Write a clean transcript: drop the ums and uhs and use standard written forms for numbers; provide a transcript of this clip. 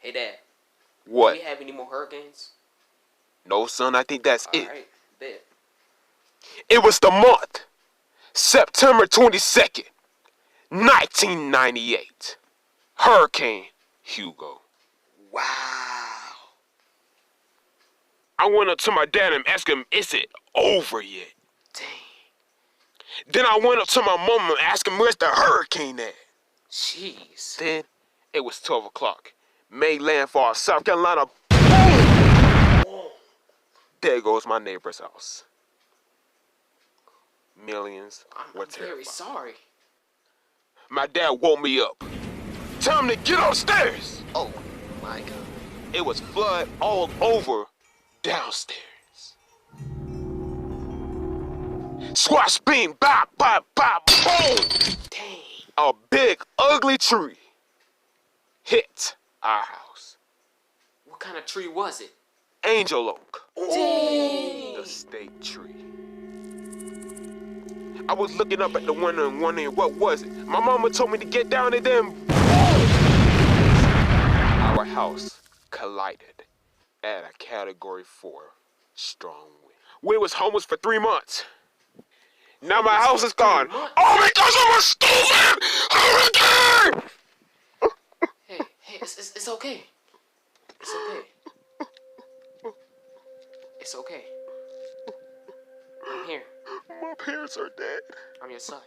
Hey, Dad. What? Do we have any more hurricanes? No, son, I think that's it. Alright, bet. It was the month, September 22nd, 1998. Hurricane Hugo. Wow. I went up to my dad and asked him, is it over yet? Dang. Then I went up to my mom and asked him, where's the hurricane at? Jeez. Then it was 12 o'clock. Made landfall, South Carolina. Boom! There goes my neighbor's house. Millions were I'm terrified. very sorry. My dad woke me up. Tell him to get upstairs. Oh, my God. It was flood all over downstairs. Squash beam, bop, bop, bop, boom! Dang. A big, ugly tree hit our house. What kind of tree was it? Angel oak. Dang. The state tree. I was looking up at the window and wondering what was it. My mama told me to get down and then boom! Our house collided at a Category 4 strong wind. We was homeless for 3 months. Now my house is gone. All because of a stupid hurricane! Hey, it's okay. It's okay. It's okay. I'm here. My parents are dead. I'm your son.